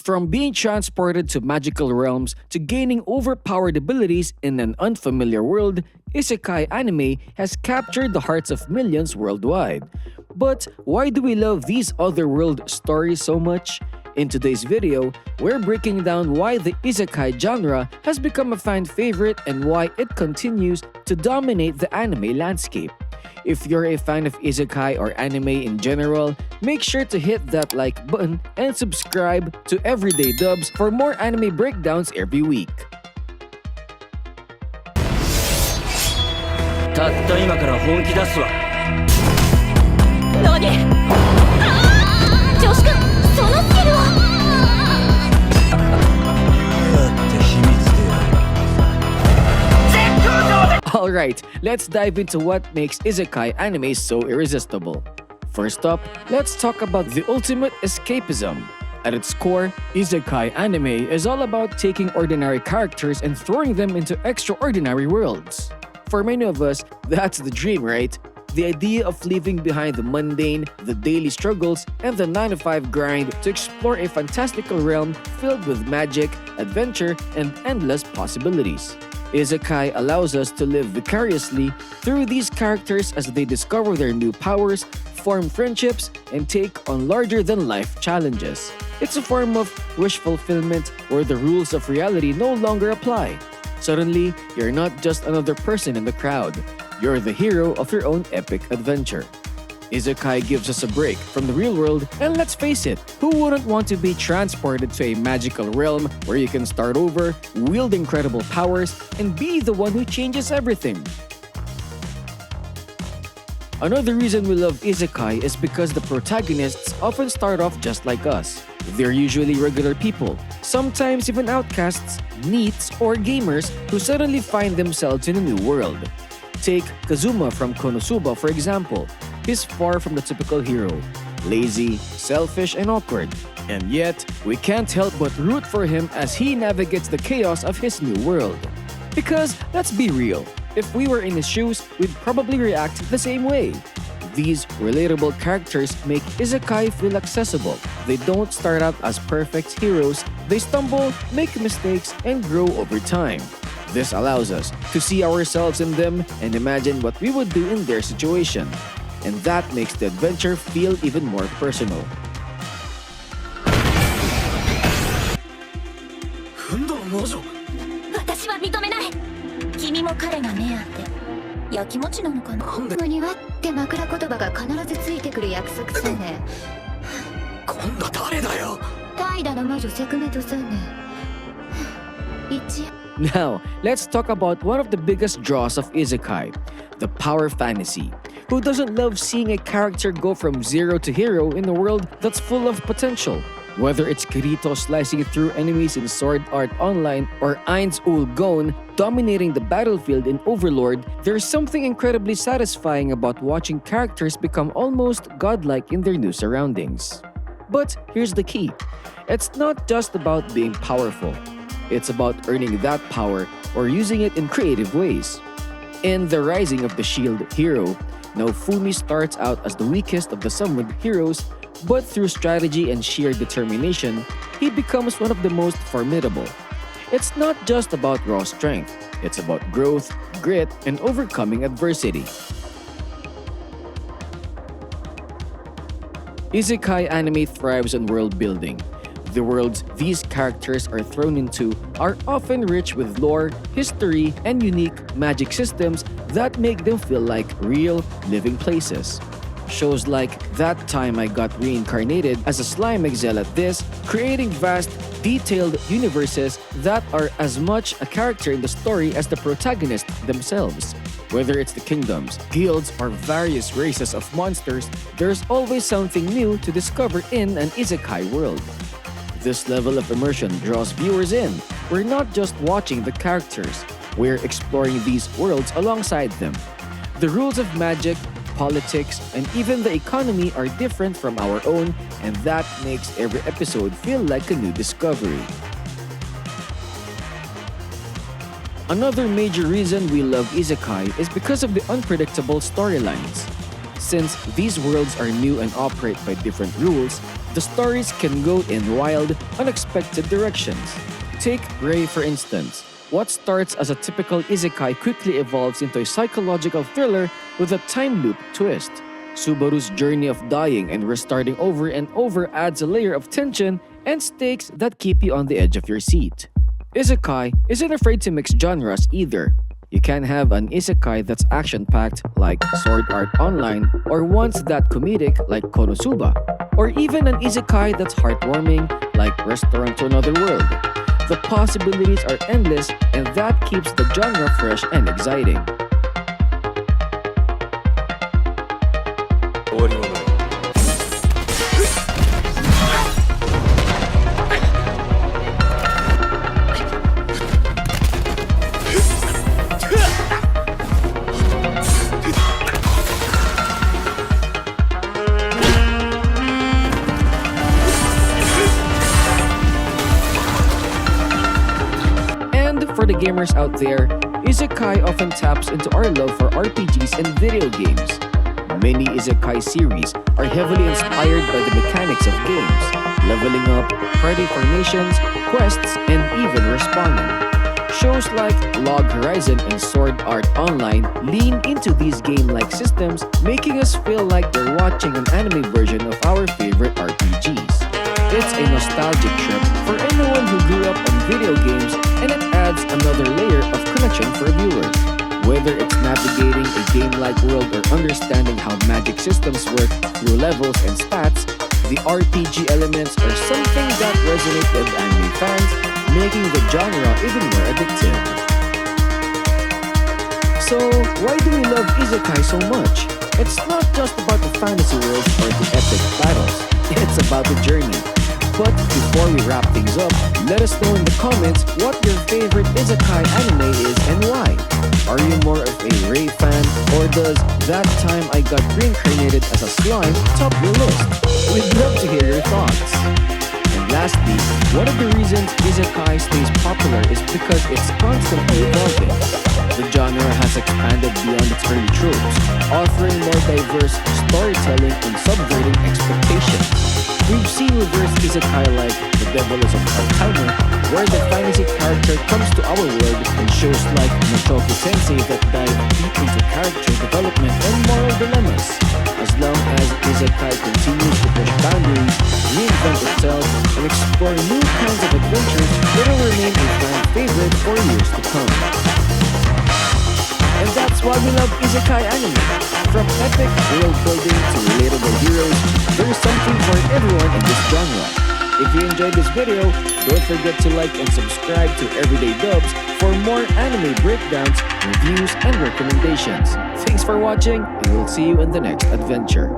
From being transported to magical realms to gaining overpowered abilities in an unfamiliar world, Isekai anime has captured the hearts of millions worldwide. But why do we love these otherworld stories so much? In today's video, we're breaking down why the Isekai genre has become a fan favorite and why it continues to dominate the anime landscape. If you're a fan of Isekai or anime in general, make sure to hit that like button and subscribe to Everyday Dubs for more anime breakdowns every week. たった今から本気出すわ。何？女子くん、そのスキルは？Alright, let's dive into what makes Isekai anime so irresistible. First up, let's talk about the ultimate escapism. At its core, Isekai anime is all about taking ordinary characters and throwing them into extraordinary worlds. For many of us, that's the dream, right? The idea of leaving behind the mundane, the daily struggles, and the 9-to-5 grind to explore a fantastical realm filled with magic, adventure, and endless possibilities. Isekai allows us to live vicariously through these characters as they discover their new powers, form friendships, and take on larger-than-life challenges. It's a form of wish fulfillment where the rules of reality no longer apply. Suddenly, you're not just another person in the crowd. You're the hero of your own epic adventure. Isekai gives us a break from the real world, and let's face it, who wouldn't want to be transported to a magical realm where you can start over, wield incredible powers, and be the one who changes everything? Another reason we love Isekai is because the protagonists often start off just like us. They're usually regular people, sometimes even outcasts, neets, or gamers who suddenly find themselves in a new world. Take Kazuma from Konosuba for example. He's far from the typical hero, lazy, selfish, and awkward. And yet, we can't help but root for him as he navigates the chaos of his new world. Because, let's be real, if we were in his shoes, we'd probably react the same way. These relatable characters make Isekai feel accessible. They don't start out as perfect heroes, they stumble, make mistakes, and grow over time. This allows us to see ourselves in them and imagine what we would do in their situation. And that makes the adventure feel even more personal. Now, let's talk about one of the biggest draws of Isekai, the power fantasy. Who doesn't love seeing a character go from zero to hero in a world that's full of potential? Whether it's Kirito slicing through enemies in Sword Art Online or Ainz Ul Gon dominating the battlefield in Overlord, there's something incredibly satisfying about watching characters become almost godlike in their new surroundings. But here's the key. It's not just about being powerful. It's about earning that power or using it in creative ways. In The Rising of the Shield Hero, Naofumi starts out as the weakest of the summoned heroes, but through strategy and sheer determination, he becomes one of the most formidable. It's not just about raw strength, it's about growth, grit, and overcoming adversity. Isekai anime thrives on world building. The worlds these characters are thrown into are often rich with lore, history, and unique magic systems that make them feel like real, living places. Shows like That Time I Got Reincarnated as a Slime Excel at This, creating vast, detailed universes that are as much a character in the story as the protagonists themselves. Whether it's the kingdoms, guilds, or various races of monsters, there's always something new to discover in an Isekai world. This level of immersion draws viewers in. We're not just watching the characters, we're exploring these worlds alongside them. The rules of magic, politics, and even the economy are different from our own, and that makes every episode feel like a new discovery. Another major reason we love Isekai is because of the unpredictable storylines. Since these worlds are new and operate by different rules, The stories can go in wild, unexpected directions. Take Ray for instance. What starts as a typical isekai quickly evolves into a psychological thriller with a time loop twist. Subaru's journey of dying and restarting over and over adds a layer of tension and stakes that keep you on the edge of your seat. Isekai isn't afraid to mix genres either. You can have an isekai that's action-packed like Sword Art Online or ones that comedic like Konosuba, or even an isekai that's heartwarming like Restaurant to Another World. The possibilities are endless and that keeps the genre fresh and exciting. For the gamers out there, Isekai often taps into our love for RPGs and video games. Many Isekai series are heavily inspired by the mechanics of games, leveling up, party formations, quests, and even respawning. Shows like Log Horizon and Sword Art Online lean into these game-like systems, making us feel like we're watching an anime version of our favorite RPGs. It's a nostalgic trip for anyone who grew up on video games, and it adds another layer of connection for viewers. Whether it's navigating a game-like world or understanding how magic systems work through levels and stats, the RPG elements are something that resonate with anime fans, making the genre even more addictive. So, why do we love Isekai so much? It's not just about the fantasy world or the epic battles, it's about the journey. But before we wrap things up, let us know in the comments what your favorite isekai anime is and why. Are you more of a Ray fan, or does That Time I Got Reincarnated as a Slime top your list? We'd love to hear your thoughts. And lastly, one of the reasons isekai stays popular is because it's constantly evolving. The genre has expanded beyond its early tropes, offering more diverse storytelling and subverting expectations. We've seen reverse isekai like The Devil is a Part-Timer, where the fantasy character comes to our world, and shows like Mushoku Tensei that dive deep into character development and moral dilemmas. As long as isekai continues to push boundaries, reinvent itself, and explore new kinds of adventures, it will remain a fan favorite for years to come. And that's why we love isekai anime. From epic world building to relatable heroes, there's something for everyone in this genre. If you enjoyed this video, don't forget to like and subscribe to Everyday Dubs for more anime breakdowns, reviews, and recommendations. Thanks for watching, and we'll see you in the next adventure.